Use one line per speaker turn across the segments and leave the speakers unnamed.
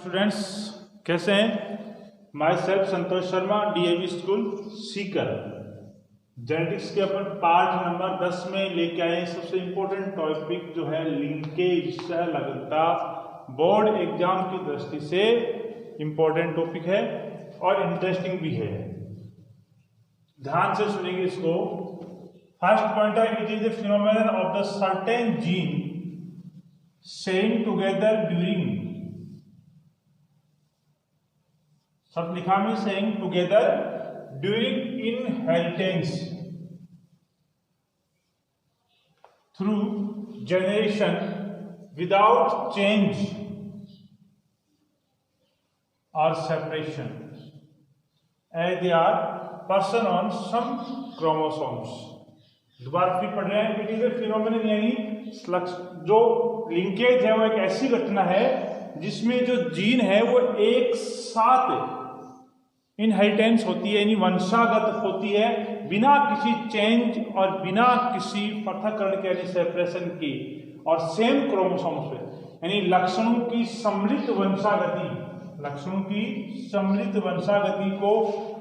Students कैसे हैं? My self Santosh Sharma, DAV school Sikar. Genetics के अपन पार्ट नंबर 10 में लेके आए। सबसे इंपॉर्टेंट टॉपिक जो है लिंकेज सहलगनता, बोर्ड एग्जाम की दृष्टि से इंपॉर्टेंट टॉपिक है और इंटरेस्टिंग भी है। ध्यान से सुनेंगे इसको। फर्स्ट पॉइंट है, it is the phenomenon of the certain gene staying together during, सब लिखा में staying together during inheritance through generation without change और separation as they are present on same chromosomes. दोबारा फिर पढ़ रहे हैं। इट इज ए फिनोमेनन, यानी जो लिंकेज है वो एक ऐसी घटना है जिसमें जो जीन है वो एक साथ इनहेरिटेंस होती है, यानी वंशागत होती है, बिना किसी चेंज और बिना किसी पृथक्करण के यानी सेपरेशन की, और सेम क्रोमोसोम्स पे, यानी लक्षणों की सम्मिलित वंशागति, लक्षणों की सम्मिलित वंशागति को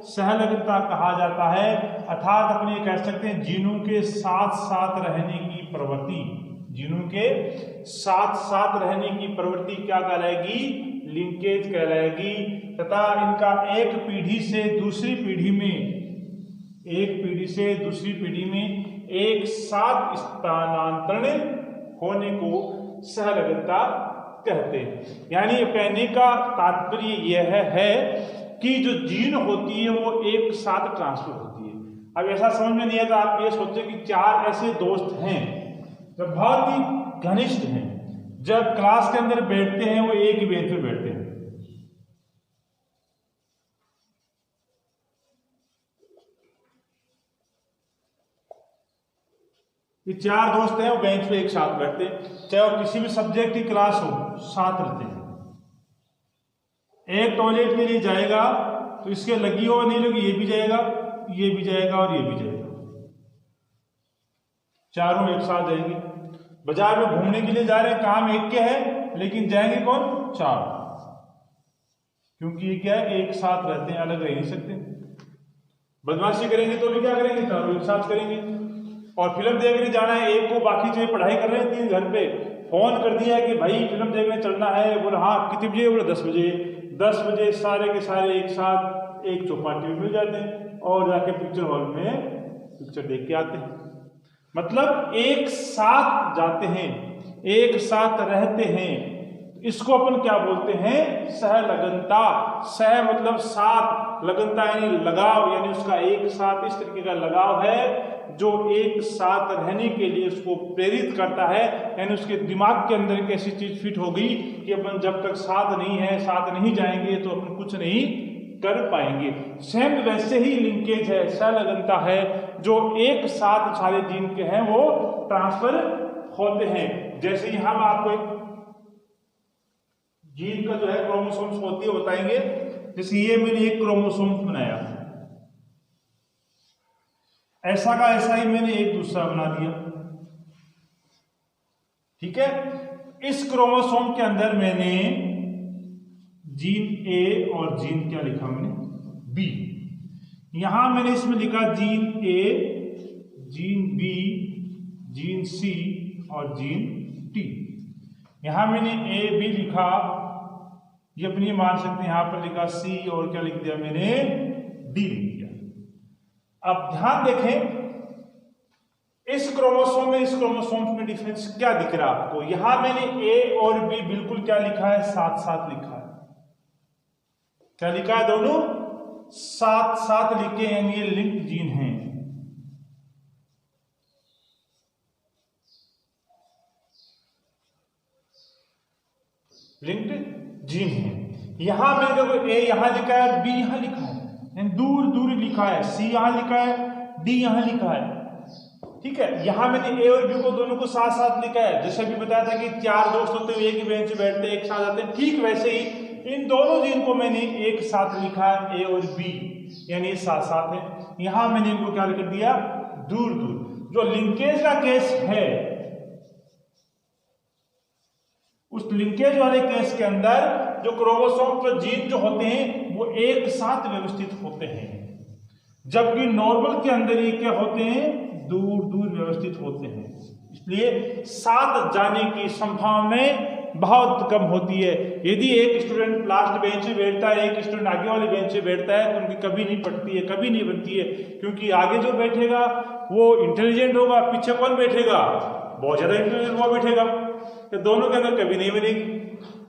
सहलगनता कहा जाता है। अर्थात अपन ये कह सकते हैं जीनों के साथ साथ रहने की प्रवृत्ति, जीनों के साथ साथ रहने की प्रवृत्ति क्या कहलाएगी? लिंकेज कहलाएगी। तथा इनका एक पीढ़ी से दूसरी पीढ़ी में, एक पीढ़ी से दूसरी पीढ़ी में एक साथ स्थानांतरण होने को सहलगनता कहते हैं। यानी कहने का तात्पर्य यह है कि जो जीन होती है वो एक साथ ट्रांसफर होती है। अब ऐसा समझ में नहीं आता, आप ये सोचते कि चार ऐसे दोस्त हैं जो बहुत ही घनिष्ठ हैं, जब क्लास के अंदर बैठते हैं वो एक ही बेंच पे बैठते हैं। ये चार दोस्त हैं, वो बेंच पे एक साथ बैठते हैं, चाहे वो किसी भी सब्जेक्ट की क्लास हो, साथ रहते हैं। एक टॉयलेट के लिए जाएगा तो इसके लगी हो नहीं लगी, ये भी जाएगा, ये भी जाएगा और ये भी जाएगा, चारों एक साथ जाएंगे। बाजार में घूमने के लिए जा रहे हैं, काम एक के है लेकिन जाएंगे कौन? चार, क्योंकि ये क्या है, एक साथ रहते हैं, अलग रह नहीं सकते। बदमाशी करेंगे तो भी क्या करेंगे? चारों एक साथ करेंगे। और फिल्म देखने जाना है एक को, बाकी जो पढ़ाई कर रहे हैं तीन, घर पे फोन कर दिया कि भाई फिल्म देखने चलना है, बोला हाँ कितने बजे? बोला 10 बजे। 10 बजे सारे के सारे एक साथ एक चौपाटी में मिल जाते हैं और जाके पिक्चर हॉल में पिक्चर देख के आते हैं। मतलब एक साथ जाते हैं, एक साथ रहते हैं। इसको अपन क्या बोलते हैं? सहलगनता। सह मतलब साथ, लगनता यानी लगाव, यानी उसका एक साथ इस तरीके का लगाव है जो एक साथ रहने के लिए उसको प्रेरित करता है। यानी उसके दिमाग के अंदर एक ऐसी चीज फिट हो गई कि अपन जब तक साथ नहीं है, साथ नहीं जाएंगे तो अपन कुछ नहीं कर पाएंगे। सेम वैसे ही लिंकेज है, सहलगनता है, जो एक साथ सारे जीन के हैं वो ट्रांसफर होते हैं। जैसे ही हम आपको एक जीन का जो है क्रोमोसोम्स होती है बताएंगे। जैसे ये मैंने एक क्रोमोसोम बनाया, ऐसा का ऐसा ही मैंने एक दूसरा बना दिया, ठीक है। इस क्रोमोसोम के अंदर मैंने जीन ए और जीन क्या लिखा मैंने? बी। यहां मैंने इसमें लिखा gene A, gene B, gene C और जीन टी। यहां मैंने ए बी लिखा, ये अपनी मान सकते हैं, यहां पर लिखा सी और क्या लिख दिया मैंने? डी लिख दिया। अब ध्यान देखें, इस क्रोमोसोम में इस क्रोमोसोम में डिफरेंस क्या दिख रहा है आपको? यहां मैंने ए और बी बिल्कुल क्या लिखा है? साथ साथ लिखा है। क्या लिखा है? दोनों साथ साथ लिखे, यानी ये लिंक्ड जीन हैं। लिंक्ड जीन है। यहां मैंने देखो ए यहां लिखा है, बी यहां लिखा है, यानी दूर दूर लिखा है, सी यहां लिखा है, डी यहां लिखा है, ठीक है। यहां मैंने ए और बी को दोनों को साथ साथ लिखा है। जैसे भी बताया था कि चार दोस्त होते हैं, एक ही बेंच पे बैठते हैं, एक साथ आते हैं, ठीक वैसे ही इन दोनों जीन को मैंने एक साथ लिखा है, ए और बी, यानी साथ साथ है। यहां मैंने इनको क्या कर दिया? दूर दूर। जो लिंकेज का केस है, उस लिंकेज वाले केस के अंदर जो क्रोमोसोम पर जीन जो होते हैं वो एक साथ व्यवस्थित होते हैं, जबकि नॉर्मल के अंदर ये क्या होते हैं, दूर दूर व्यवस्थित होते हैं। इसलिए साथ जाने की संभावनाएं बहुत कम होती है। यदि एक स्टूडेंट लास्ट बेंच पे बैठता है, एक स्टूडेंट आगे वाले बेंच पे बैठता है, तो उनकी कभी नहीं पड़ती है, कभी नहीं बनती है, क्योंकि आगे जो बैठेगा वो इंटेलिजेंट होगा, पीछे कौन बैठेगा, बहुत ज्यादा इंटेलिजेंट हुआ बैठेगा, तो दोनों के अंदर कभी नहीं बनेगी,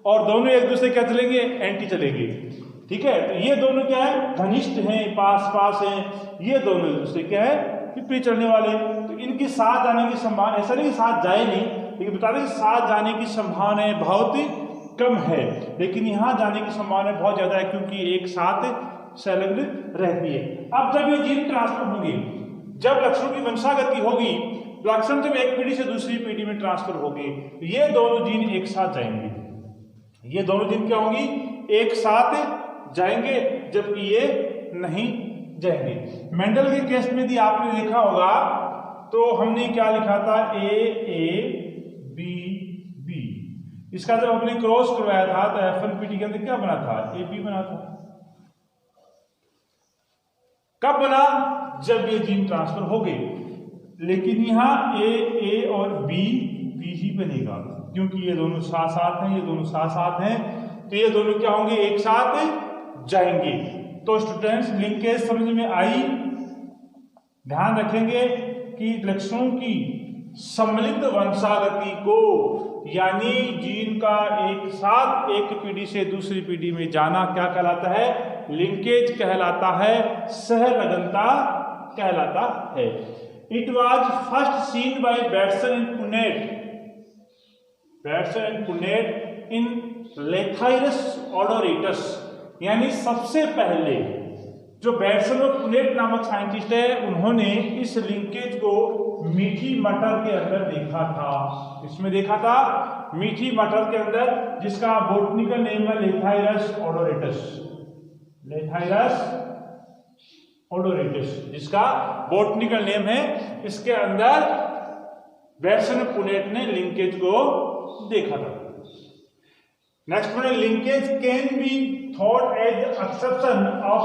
और दोनों एक दूसरे क्या चलेंगे, एंटी चलेंगे। ठीक है, तो ये दोनों क्या है, घनिष्ठ हैं, पास पास हैं, ये दोनों एक दूसरे क्या है, विपरीत चलने वाले। तो इनकी साथ जाने की संभावना, ऐसा नहीं कि साथ जाए नहीं, लेकिन बता दें साथ जाने की संभावना बहुत कम है, लेकिन यहाँ जाने की संभावना बहुत ज्यादा है, क्योंकि एक साथ संलग्न रहती है। अब जब ये जीन ट्रांसफर होंगे, जब लक्षणों की वंशागति होगी, लक्षण जब एक पीढ़ी से दूसरी पीढ़ी में ट्रांसफर होगी, ये दोनों जीन एक साथ जाएंगे, ये दोनों जीन क्या होंगी, एक साथ जाएंगे, जबकि ये नहीं जाएंगे। मेंडल के केस में यदि आपने देखा होगा तो हमने क्या लिखा था, ए बी बी, इसका जब हमने क्रॉस करवाया था तो F1PT के अंदर क्या बना था, AB बना था। कब बना, जब ये जीन ट्रांसफर हो गए, लेकिन यहाँ ए और बी ही बनेगा, क्योंकि ये दोनों साथ साथ हैं, ये दोनों साथ साथ हैं, तो ये दोनों क्या होंगे, एक साथ जाएंगे। तो स्टूडेंट्स लिंकेज समझ में आई। ध्यान रखेंगे कि लक्षणों की सम्मिलित वंशागति को, यानी जीन का एक साथ एक पीढ़ी से दूसरी पीढ़ी में जाना क्या कहलाता है, लिंकेज कहलाता है, सहलग्नता कहलाता है। It was first seen by Bateson and Punnett in Lathyrus odoratus, यानी सबसे पहले जो बैट्सन और पुनेट नामक साइंटिस्ट है, उन्होंने इस लिंकेज को मीठी मटर के अंदर देखा था। इसमें देखा था मीठी मटर के अंदर, जिसका बोटनिकल नेम है लेथाइरस ओडोरेटस, लेथाइरस ओडोरेटस, जिसका बोटनिकल नेम है। इसके अंदर बैट्सन पुनेट ने लिंकेज को देखा था। Next one, linkage can be thought as exception of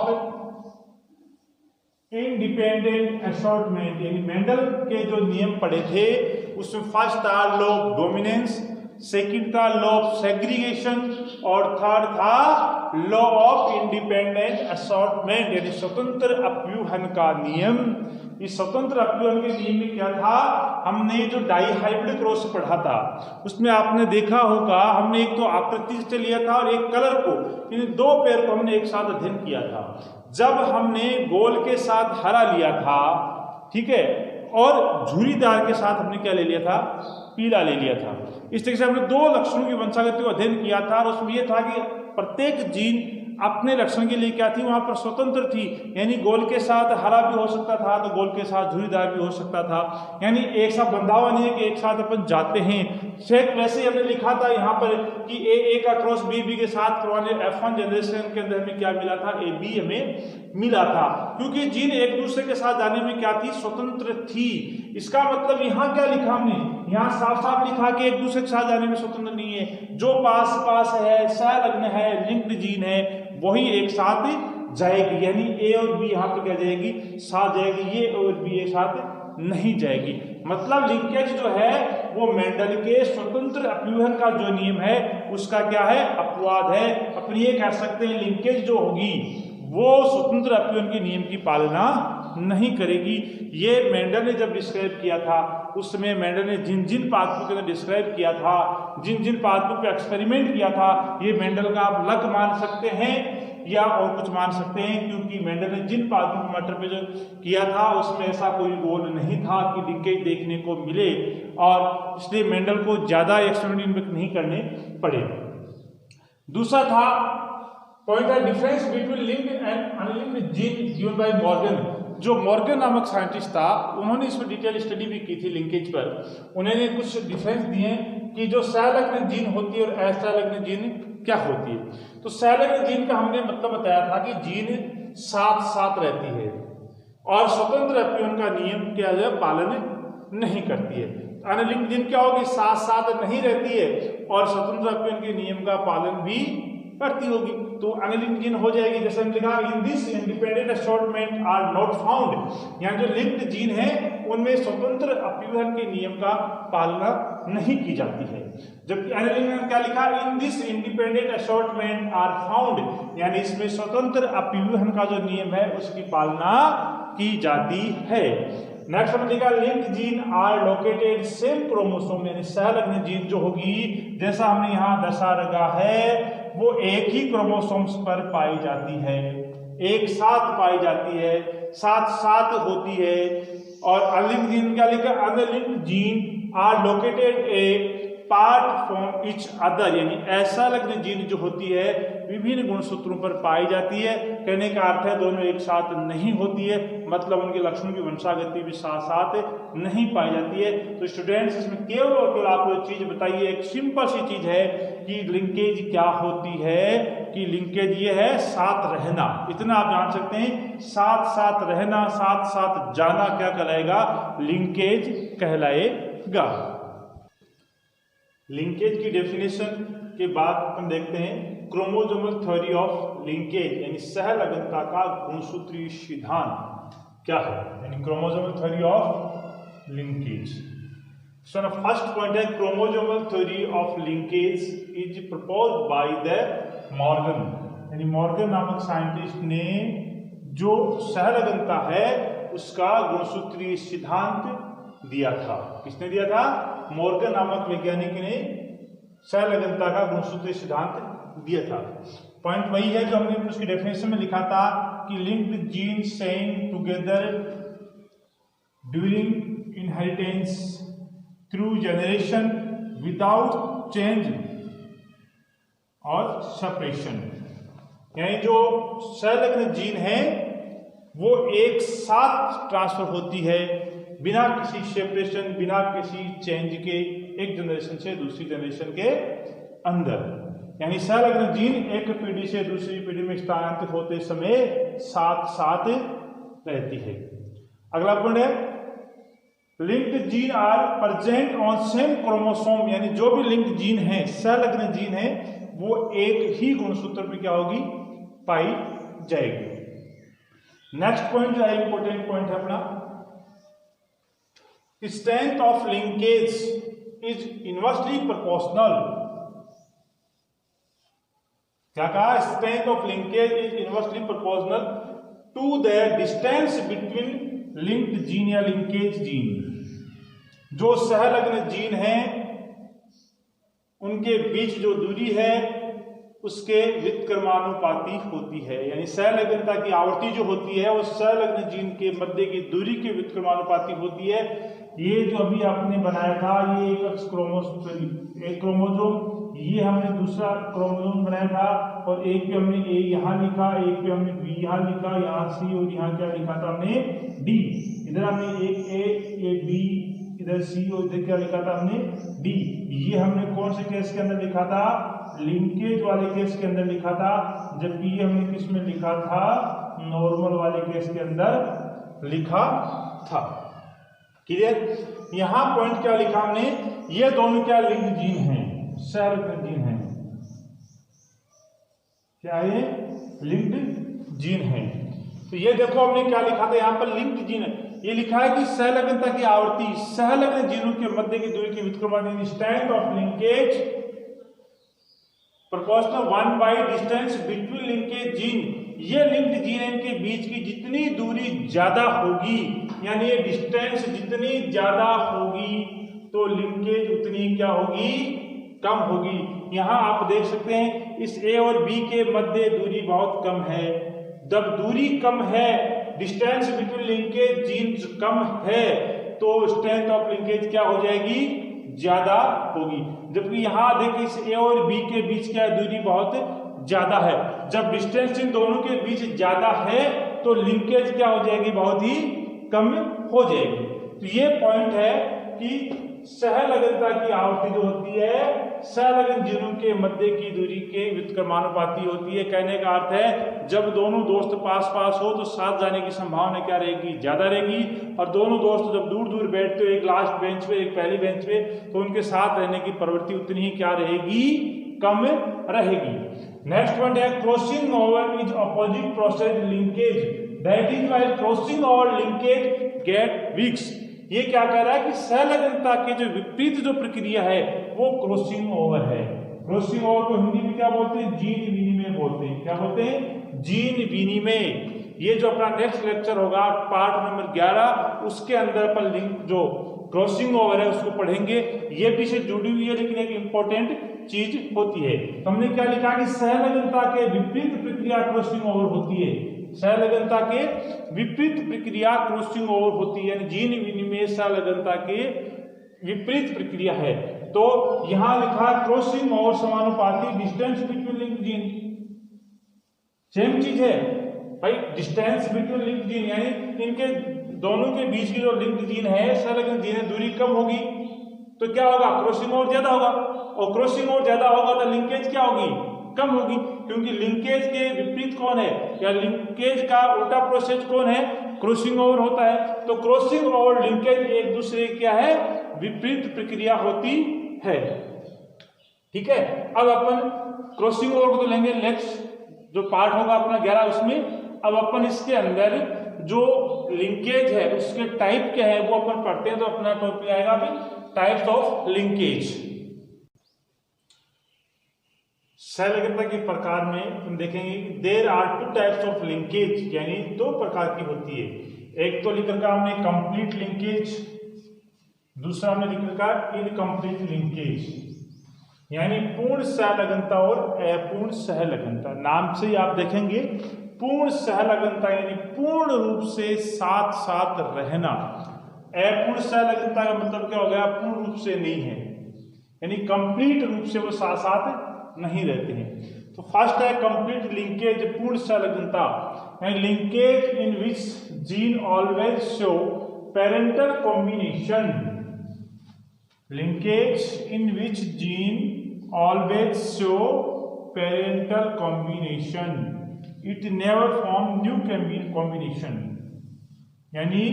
independent assortment, यानी मेंडल के जो नियम पढ़े थे उसमें फर्स्ट था लॉ ऑफ डोमिनेंस, सेकंड था लॉ ऑफ सेग्रीगेशन, और थर्ड था लॉ ऑफ इंडिपेंडेंट असॉर्टमेंट, यानी स्वतंत्र अपव्यूहन का नियम। इस स्वतंत्र अपव्यूहन के नियम में क्या था, हमने जो डाई हाइब्रिड क्रॉस पढ़ा था उसमें आपने देखा होगा, हमने एक तो आकृति से लिया था और एक कलर को, इन दो पेयर को हमने एक साथ अध्ययन किया था। जब हमने गोल के साथ हरा लिया था, ठीक है, और झुर्रीदार के साथ हमने क्या ले लिया था, पीला ले लिया था। इस तरीके से हमने दो लक्षणों की वंशागति को अध्ययन किया था, और उसमें यह था कि प्रत्येक जीन अपने लक्षण के लिए क्या थी, वहां पर स्वतंत्र थी, यानी गोल के साथ हरा भी हो सकता था तो गोल के साथ झुर्रीदार भी हो सकता था, यानी एक साथ बंधा हुआ नहीं है कि एक साथ अपन जाते हैं। शेख वैसे ही हमने लिखा था यहाँ पर कि ए का क्रॉस बी के साथ करवाने F1 जनरेशन के अंदर हमें क्या मिला था, AB हमें मिला था, क्योंकि जीन एक दूसरे के साथ जाने में क्या थी, स्वतंत्र थी। इसका मतलब यहाँ क्या लिखा हमने, यहाँ साफ साफ लिखा कि एक दूसरे के साथ जाने में स्वतंत्र नहीं है, जो पास पास है, सहलग्न है, लिंक्ड जीन है, वही एक साथ जाएगी, यानी ए और बी यहाँ पे क्या जाएगी, साथ जाएगी, ये और बी एक साथ नहीं जाएगी। मतलब लिंकेज जो है वो मेंडल के स्वतंत्र अपव्यूहन का जो नियम है उसका क्या है, अपवाद है। अपन ये कह सकते हैं लिंकेज जो होगी वो स्वतंत्र अपव्यूहन के नियम की पालना नहीं करेगी। ये मेंडल ने जब डिस्क्राइब किया था उस समय मेंडल ने जिन जिन पादपों के अंदर डिस्क्राइब किया था, जिन जिन पादपों पे एक्सपेरिमेंट किया था, ये मेंडल का आप लक मान सकते हैं या और कुछ मान सकते हैं, क्योंकि मेंडल ने जिन पादपों को मटर पे जो किया था उसमें ऐसा कोई गोल नहीं था कि लिंकेज देखने को मिले, और इसलिए मेंडल को ज्यादा एक्सपेरिमेंट नहीं करने पड़े। दूसरा था पॉइंट है difference between linked and unlinked gene given by Morgan. जो मॉर्गन नामक साइंटिस्ट था उन्होंने इसमें डिटेल स्टडी भी की थी लिंकेज पर। उन्होंने कुछ डिफरेंस दिए कि जो सहलग्न जीन होती है और असहलग्न जीन क्या होती है। तो सहलग्न जीन का हमने मतलब बताया था कि जीन साथ साथ रहती है और स्वतंत्र अपव्यूहन का नियम क्या है पालन नहीं करती है। अनलिंक्ड जीन क्या होगी, साथ साथ नहीं रहती है और स्वतंत्र अपव्यूहन के नियम का पालन भी बढ़ती होगी, तो अनलिंक्ड जीन हो जाएगी। जैसे हम लिखा in this independent assortment are not found, यहाँ जो लिंक्ड जीन है उनमें स्वतंत्र अपव्यवहार के नियम का पालना नहीं की जाती है। जबकि अनलिंक्ड में क्या लिखा, in this independent assortment are found, यानी इसमें स्वतंत्र अपव्यवहार का जो नियम है उसकी पालना की जाती है। नेक्स्ट हमने लिखा linked gene are located same chromosome, यानी सहलग्न जीन जो होगी जैसा हमने यहाँ दर्शा रखा है वो एक ही क्रोमोसोम्स पर पाई जाती है, एक साथ पाई जाती है, साथ साथ होती है। और अनलिंक्ड जीन क्या लिखा, unlinked gene are located apart from each other, यानी ऐसा लग्न जीन जो होती है विभिन्न गुणसूत्रों पर पाई जाती है। कहने का अर्थ है दोनों एक साथ नहीं होती है, मतलब उनके लक्षणों की वंशागति भी साथ साथ नहीं पाई जाती है। तो स्टूडेंट्स इसमें केवल और केवल आपको एक चीज बताइए, एक सिंपल सी चीज है कि लिंकेज क्या होती है, कि लिंकेज ये है साथ रहना, इतना आप जान सकते हैं। साथ साथ रहना, साथ साथ जाना क्या कहलाएगा, लिंकेज कहलाएगा। लिंकेज की डेफिनेशन के बाद हम देखते हैं क्रोमोसोमल थ्योरी ऑफ लिंकेज, यानी सहलग्नता का गुणसूत्रीय सिद्धांत क्या है, यानी chromosomal theory of linkage. So the first point है chromosomal theory of linkage is proposed by the Morgan, यानी मॉर्गन नामक साइंटिस्ट ने जो सहलग्नता है उसका गुणसूत्रीय सिद्धांत दिया था। किसने दिया था, मॉर्गन नामक वैज्ञानिक ने सहलग्नता का गुणसूत्रीय सिद्धांत दिया था। पॉइंट वही है जो हमने उसकी डेफिनेशन में लिखा था कि linked gene staying together during inheritance through generation without change और सेपरेशन, यानी जो सहलग्न जीन है वो एक साथ ट्रांसफर होती है बिना किसी सेपरेशन, बिना किसी चेंज के, एक जनरेशन से दूसरी जनरेशन के अंदर। यानी सहलग्न जीन एक पीढ़ी से दूसरी पीढ़ी में स्थानांतरित होते समय साथ साथ रहती है। अगला पॉइंट है linked gene are present on same chromosome, यानी जो भी लिंक्ड जीन है, सहलग्न जीन है, वो एक ही गुणसूत्र में क्या होगी, पाई जाएगी। नेक्स्ट पॉइंट जो है इंपॉर्टेंट पॉइंट है अपना, strength of linkage is inversely proportional. क्या कहा, strength of linkage is inversely proportional to the distance between linked gene या लिंकेज जीन। जो सहलग्न जीन है उनके बीच जो दूरी है उसके व्युत्क्रमानुपाती होती है, यानी सहलग्नता की आवृत्ति जो होती है वो सहलग्न जीन के मध्य की दूरी के व्युत्क्रमानुपाती होती है। ये जो अभी आपने बनाया था ये एक क्रोमोसोम, ये हमने दूसरा क्रोमोसोम बनाया था और एक पे हमने ए यहाँ लिखा, एक पे हमने बी यहाँ लिखा, यहाँ सी और यहाँ क्या लिखा था हमने डी। इधर हमने एक ए बी, इधर सी और इधर क्या लिखा था हमने डी। ये हमने कौन से केस के अंदर लिखा था, लिंकेज वाले केस के अंदर लिखा था, जबकि ये हमने किस में लिखा था, नॉर्मल वाले केस के अंदर लिखा था। क्लियर। यहां पॉइंट क्या लिखा हमने, ये दोनों क्या लिंक्ड जीन हैं, सहलग्न जीन हैं, क्या ये लिंक्ड जीन है। तो ये देखो हमने क्या लिखा था यहाँ पर, लिंक्ड जीन है। ये लिखा है कि सहलग्नता की आवृत्ति सहलग्न जीनों के मध्य की दूरी के व्युत्क्रमानुपाती strength of linkage proportional 1 by distance between linkage gene. ये लिंक्ड जीन इनके बीच की जितनी दूरी ज्यादा होगी, यानी ये डिस्टेंस जितनी ज्यादा होगी तो लिंकेज उतनी क्या होगी, कम होगी। यहां आप देख सकते हैं इस ए और बी के मध्य दूरी बहुत कम है। जब दूरी कम है, डिस्टेंस बिटवीन लिंकेज जीन्स कम है, तो स्ट्रेंथ ऑफ लिंकेज क्या हो जाएगी, ज्यादा होगी। जबकि यहां देखिए इस ए और बी के बीच क्या दूरी बहुत ज्यादा है। जब डिस्टेंस इन दोनों के बीच ज्यादा है तो लिंकेज क्या हो जाएगी, बहुत ही कम हो जाएगी। तो ये पॉइंट है कि सहलग्नता की आवृत्ति जो होती है सहलग्न जीनों के मध्य की दूरी के व्युत्क्रमानुपाती होती है। कहने का अर्थ है जब दोनों दोस्त पास पास हो तो साथ जाने की संभावना क्या रहेगी, ज्यादा रहेगी। और दोनों दोस्त जब दूर दूर बैठते हो, एक लास्ट बेंच पे एक पहली बेंच पे, तो उनके साथ रहने की प्रवृत्ति उतनी ही क्या रहेगी, कम रहेगी। नेक्स्ट पॉइंट है crossing over is opposite process linkage that is while crossing over linkage get weaks. ये क्या कह रहा है कि सहलगनता के जो विपरीत जो प्रक्रिया है वो क्रॉसिंग ओवर है। क्रॉसिंग ओवर को हिंदी में क्या बोलते हैं? जीन विनिमय बोलते हैं। क्या बोलते हैं? जीन विनिमय। ये जो अपना नेक्स्ट लेक्चर होगा पार्ट नंबर 11 उसके अंदर अपन लिंक जो क्रॉसिंग ओवर है उसको पढ़ेंगे। ये भी से जुड़ी हुई है लेकिन एक इंपॉर्टेंट चीज होती है। तो हमने क्या लिखा कि सहलगनता के विपरीत प्रक्रिया क्रॉसिंग ओवर होती है। सहलगनता के विपरीत प्रक्रिया क्रॉसिंग ओवर होती है, जीन विनिमय सहलगनता के विपरीत प्रक्रिया है। तो यहां लिखा क्रॉसिंग ओवर समानुपाती distance between link gene. Same चीज है भाई, डिस्टेंस बिटवीन लिंक जीन यानी इनके दोनों के बीच की जो लिंक जीन है सहलगन जीन है दूरी कम होगी तो क्या होगा? क्रॉसिंग ओवर ज्यादा होगा, और क्रॉसिंग ओवर ज्यादा होगा तो लिंकेज क्या होगी? कम होगी, क्योंकि लिंकेज के विपरीत कौन है या लिंकेज का उल्टा प्रोसेस कौन है? क्रॉसिंग ओवर होता है। तो क्रॉसिंग ओवर लिंकेज एक दूसरे क्या है? विपरीत प्रक्रिया होती है। ठीक है, अब अपन क्रॉसिंग ओवर को तो लेंगे नेक्स्ट जो पार्ट होगा अपना 11 उसमें। अब अपन इसके अंदर जो लिंकेज है उसके टाइप क्या है वो अपन पढ़ते हैं। तो अपना टॉपिक आएगा अभी टाइप्स ऑफ लिंकेज। सहलगनता के प्रकार में हम देखेंगे कि there are two types of linkage, यानी दो प्रकार की होती है। एक तो लिख रखा हमने कंप्लीट लिंकेज, दूसरा हमने लिख रखा इनकम्प्लीट लिंकेज, यानी पूर्ण सहलगनता और अपूर्ण सहलगनता। नाम से ही आप देखेंगे पूर्ण सहलगनता यानी पूर्ण रूप से साथ साथ रहना। अपूर्ण सहलगनता का मतलब क्या हो गया? पूर्ण रूप से नहीं है, यानी कंप्लीट रूप से वो साथ साथ नहीं रहते हैं। तो फर्स्ट है कंप्लीट लिंकेज, पूर्ण सहलगनता, यानी linkage in which gene always show parental combination. Linkage in which gene always show parental combination, it never form new combination, यानी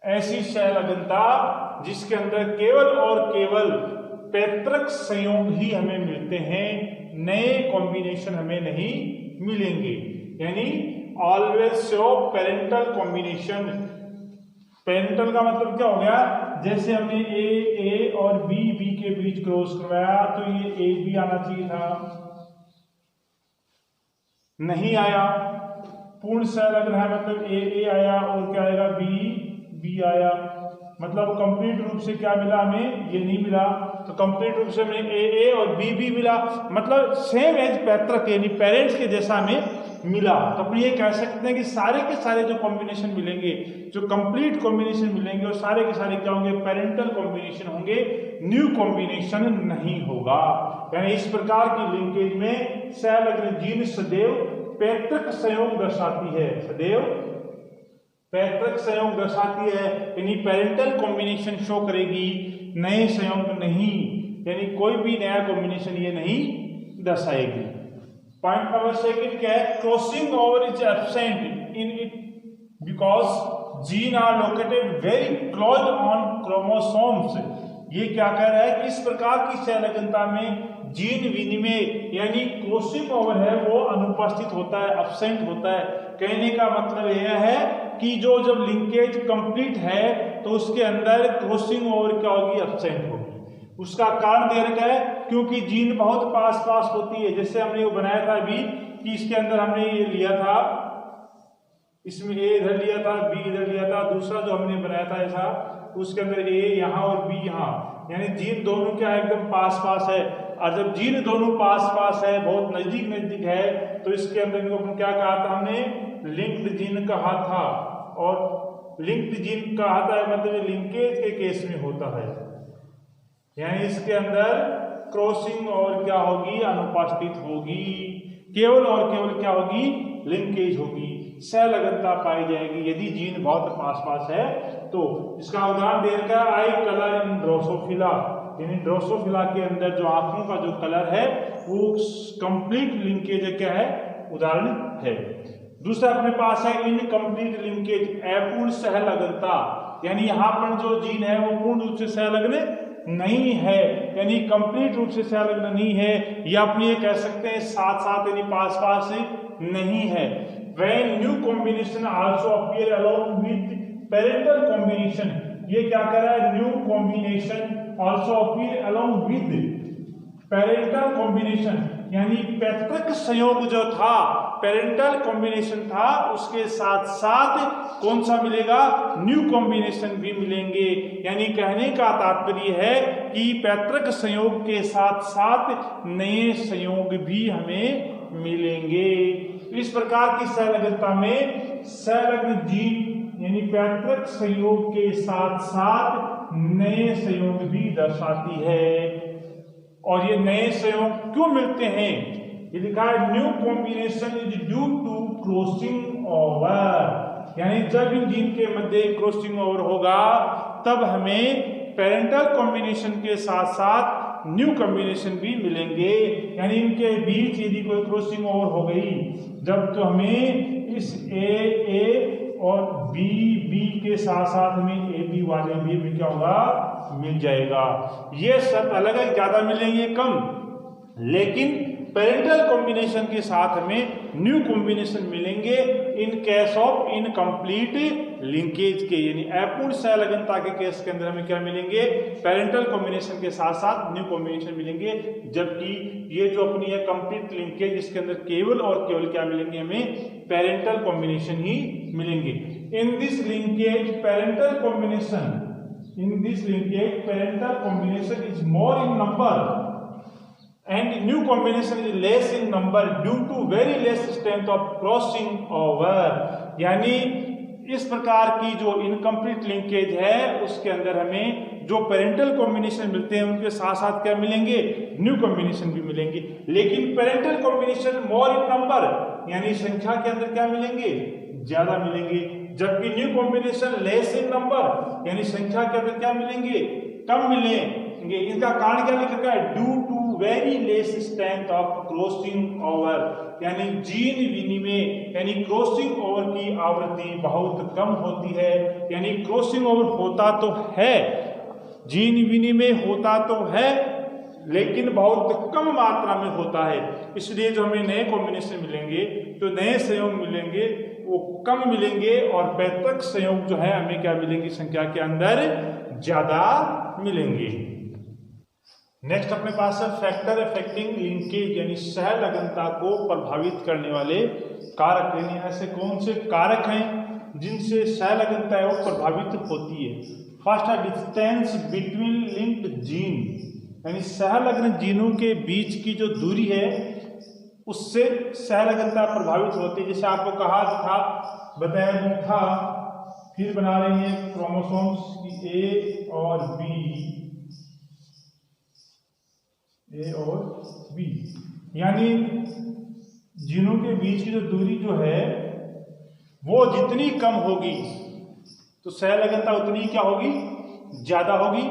ऐसी सहलगनता जिसके अंदर केवल और केवल पैतृक संयोग ही हमें मिलते हैं, नए कॉम्बिनेशन हमें नहीं मिलेंगे। यानी always show parental combination. Parental का मतलब क्या हो गया? जैसे हमने ए और बी के बीच क्रॉस करवाया तो ये ए बी आना चाहिए था, नहीं आया। पूर्ण सहलग्न है मतलब ए आया और क्या आएगा? बी आया। मतलब कंप्लीट रूप से क्या मिला हमें? ये नहीं मिला। तो कंप्लीट रूप से हमें ए और बी मिला, मतलब सेम एज पैतृक यानी पेरेंट्स के जैसा हमें मिला। तो अपन ये कह सकते हैं कि सारे के सारे जो कॉम्बिनेशन मिलेंगे, जो कंप्लीट कॉम्बिनेशन मिलेंगे, और सारे के सारे क्या होंगे? पेरेंटल कॉम्बिनेशन होंगे, न्यू कॉम्बिनेशन नहीं होगा। यानी इस प्रकार की लिंकेज में सहलग्न जीन सदैव पैतृक संयोग दर्शाती है, सदैव पैतृक संयोग दर्शाती है, यानी पेरेंटल कॉम्बिनेशन शो करेगी, नए संयोग नहीं, यानी कोई भी नया कॉम्बिनेशन ये नहीं दर्शाएगी। पॉइंट नंबर सेकंड क्या है? Crossing over is absent in it because gene are located very close on chromosomes. ये क्या कह रहा है कि इस प्रकार की सहलग्नता में जीन विनिमय यानी क्रॉसिंग ओवर है वो अनुपस्थित होता है, एब्सेंट होता है। कहने का मतलब यह है कि जो जब लिंकेज कंप्लीट है तो उसके अंदर क्रॉसिंग ओवर क्या होगी? एब्सेंट होगी। उसका कारण दे रखा है क्योंकि जीन बहुत पास पास होती है। जैसे हमने वो बनाया था अभी कि इसके अंदर हमने ये लिया था, इसमें ए इधर लिया था, बी इधर लिया था, दूसरा जो हमने बनाया था ऐसा उसके अंदर ए यहाँ और बी यहाँ, यानी जीन दोनों क्या एकदम पास पास है। और जब जीन दोनों पास पास है, बहुत नजदीक नजदीक है, तो इसके अंदर इनको क्या कहा था हमने? लिंक्ड जीन कहा था। और लिंक्ड जीन कहा था मतलब लिंकेज के केस में होता है, यानी इसके अंदर क्रॉसिंग और क्या होगी? अनुपस्थित होगी। केवल और केवल क्या होगी? लिंकेज होगी, सहलग्नता पाई जाएगी यदि जीन बहुत पास पास है। तो इसका उदाहरण दे रखा है आई कलर इन ड्रोसोफिला, यानी ड्रोसोफिला के अंदर जो आंखों का जो कलर है वो कंप्लीट लिंकेज क्या है? उदाहरण है। दूसरा अपने पास है इनकम्प्लीट लिंकेज, अपूर्ण सहलग्नता, यानी यहाँ पर जो जीन है वो पूर्ण रूप से सहलग्न नहीं है, यानी कंप्लीट रूप से सहलग्न नहीं है, या अपनी ये कह सकते हैं साथ साथ यानी पास पास नहीं है। When new combination also appear along with parental combination, ये क्या कर रहा है, new combination also appear along with parental combination, यानी पैतृक संयोग जो था, पेरेंटल कॉम्बिनेशन था, उसके साथ साथ कौन सा मिलेगा, न्यू कॉम्बिनेशन भी मिलेंगे। यानी कहने का तात्पर्य है कि पैतृक संयोग के साथ साथ नए संयोग भी हमें मिलेंगे। इस प्रकार की सहलग्नता में सहलग्न जीन यानी पैतृक संयोग के साथ साथ नए संयोग भी दर्शाती है। और ये नए संयोग क्यों मिलते हैं, ये लिखा है new combination is due to crossing over, यानी जब इन जीन के मध्य क्रॉसिंग ओवर होगा तब हमें पेरेंटल कॉम्बिनेशन के साथ साथ न्यू कॉम्बिनेशन भी मिलेंगे। यानी इनके बीच यदि कोई क्रॉसिंग ओवर हो गई जब, तो हमें इस ए और बी के साथ साथ हमें ए बी वाले भी क्या होगा, मिल जाएगा। ये सब अलग अलग ज्यादा मिलेंगे कम, लेकिन पेरेंटल कॉम्बिनेशन के साथ हमें न्यू कॉम्बिनेशन मिलेंगे in case of incomplete linkage के, यानी अपूर्ण सहलग्नता के केस के अंदर हमें क्या मिलेंगे, पेरेंटल कॉम्बिनेशन के साथ साथ न्यू कॉम्बिनेशन मिलेंगे। जबकि ये जो अपनी है कंप्लीट लिंकेज, इसके अंदर केवल और केवल क्या मिलेंगे, हमें पेरेंटल कॉम्बिनेशन ही मिलेंगे। In this linkage parental combination is more in number and new combination is less in number due to very less strength of crossing over, यानी इस प्रकार की जो इनकम्प्लीट लिंकेज है उसके अंदर हमें जो पेरेंटल कॉम्बिनेशन मिलते हैं उनके साथ साथ क्या मिलेंगे, न्यू कॉम्बिनेशन भी मिलेंगे। लेकिन पेरेंटल कॉम्बिनेशन मोर इन नंबर, यानी संख्या के अंदर क्या मिलेंगे, ज्यादा मिलेंगे, जबकि new combination less in number, यानी संख्या के अंदर क्या मिलेंगे, कम मिलेंगे। इसका कारण क्या लिखा गया है, due to very less strength of crossing over, यानी जीन विनिमय यानी क्रॉसिंग ओवर की आवृत्ति बहुत कम होती है। यानी क्रॉसिंग ओवर होता तो है, जीन विनिमय होता तो है, लेकिन बहुत कम मात्रा में होता है। इसलिए जो हमें नए कॉम्बिनेशन मिलेंगे, तो नए संयोग मिलेंगे वो कम मिलेंगे, और पैतृक संयोग जो है हमें क्या मिलेंगे, संख्या के अंदर ज्यादा मिलेंगे। नेक्स्ट अपने पास है फैक्टर अफेक्टिंग लिंकेज, यानी सहलग्नता को प्रभावित करने वाले कारक, यानी ऐसे कौन से कारक हैं जिनसे सहलग्नता है वो प्रभावित होती है। फर्स्ट है डिस्टेंस बिटवीन लिंक्ड जीन, यानी सहलग्न जीनों के बीच की जो दूरी है उससे सहलग्नता प्रभावित होती है। जैसे आपको कहा था, बताया था, फिर बना रहे हैं क्रोमोसोम्स की ए और बी, यानी जीनों के बीच की जो दूरी जो है वो जितनी कम होगी तो सहलग्नता उतनी क्या होगी, ज्यादा होगी,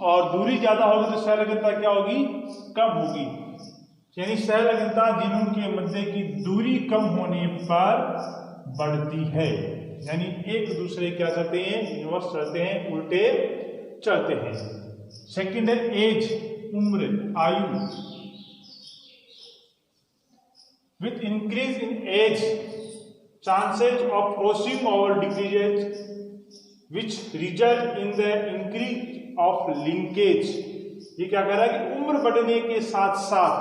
और दूरी ज्यादा होगी तो सहलग्नता क्या होगी, कम होगी। यानी सहलग्नता जीनों के मध्य की दूरी कम होने पर बढ़ती है, यानी एक दूसरे क्या चलते हैं, इनवर्स चलते हैं, उल्टे चलते हैं। सेकंड है एज, उम्र, आयु। With increase in age chances of crossing over decreases which result in the increase of linkage. ये क्या कह रहा है कि उम्र बढ़ने के साथ साथ,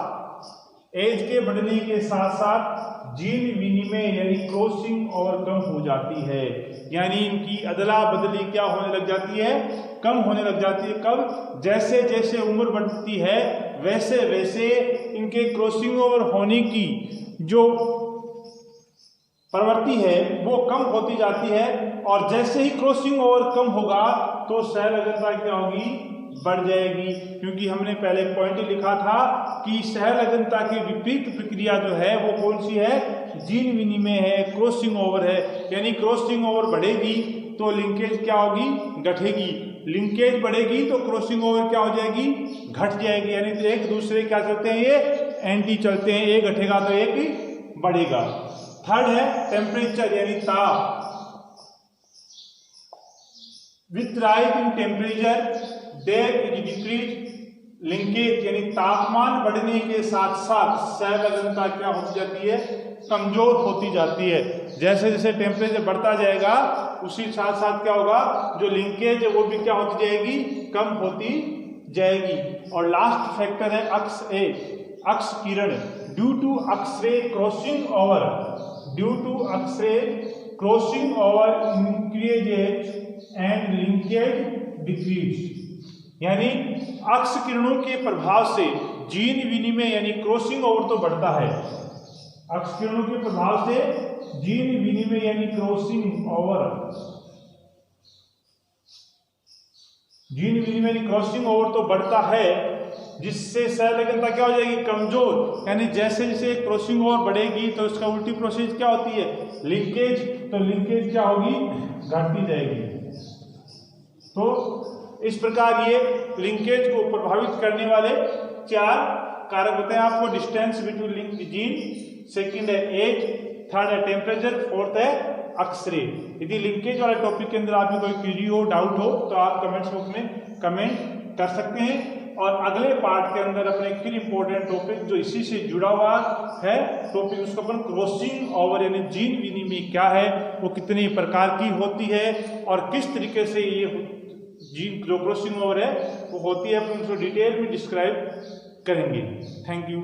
एज के बढ़ने के साथ साथ जीन विनिमय यानी क्रॉसिंग ओवर कम हो जाती है, यानी इनकी अदला बदली क्या होने लग जाती है, कम होने लग जाती है। कब, जैसे जैसे उम्र बढ़ती है वैसे वैसे इनके क्रॉसिंग ओवर होने की जो प्रवृत्ति है वो कम होती जाती है, और जैसे ही क्रॉसिंग ओवर कम होगा तो सहलग्नता क्या होगी, बढ़ जाएगी। क्योंकि हमने पहले पॉइंट लिखा था कि सहलग्नता की विपरीत प्रक्रिया जो है वो कौन सी है, जीन विनिमय है, क्रॉसिंग ओवर है। यानी क्रॉसिंग ओवर बढ़ेगी तो लिंकेज क्या होगी, घटेगी, लिंकेज बढ़ेगी तो क्रॉसिंग ओवर क्या हो जाएगी, घट जाएगी। यानी तो एक दूसरे क्या चलते हैं, ये एंटी चलते हैं, एक घटेगा तो एक बढ़ेगा। थर्ड है टेम्परेचर यानी ताप। With rise in temperature there is decrease linkage, यानी तापमान बढ़ने के साथ साथ सहलगनता क्या होती जाती है, कमजोर होती जाती है। जैसे जैसे टेम्परेचर बढ़ता जाएगा उसी साथ साथ क्या होगा, जो लिंकेज है वो भी क्या होती जाएगी, कम होती जाएगी। और लास्ट फैक्टर है अक्स ए, अक्स किरण। Due to X ray crossing over, due to X ray crossing over increases and linkage decrease, यानी अक्स किरणों के प्रभाव से जीन विनिमय यानी क्रॉसिंग ओवर तो बढ़ता है, अक्स किरणों के प्रभाव से जीन विनिमय यानी क्रॉसिंग ओवर, जीन विनिमय यानी क्रॉसिंग ओवर तो बढ़ता है, जिससे सहलगनता क्या हो जाएगी, कमजोर। यानी जैसे जैसे क्रॉसिंग ओवर बढ़ेगी तो इसका उल्टी प्रोसेस क्या होती है, लिंकेज, तो लिंकेज क्या होगी, घटती जाएगी। तो इस प्रकार ये लिंकेज को प्रभावित करने वाले 4 कारक बताए आपको। Distance between link gene, second है एज, थर्ड है टेम्परेचर, फोर्थ है अक्स-रे। यदि लिंकेज वाले टॉपिक के अंदर आपको कोई क्वेरी हो, डाउट हो तो आप कमेंट्स बॉक्स में कमेंट कर सकते हैं। और अगले पार्ट के अंदर अपने फिर इंपॉर्टेंट टॉपिक जो इसी से जुड़ा हुआ है टॉपिक, उसका अपन क्रॉसिंग ओवर यानी जीन विनिमय क्या है, वो कितनी प्रकार की होती है और किस तरीके से ये जीन जो क्रॉसिंग ओवर है वो होती है, अपन उसको डिटेल में डिस्क्राइब करेंगे। Thank you.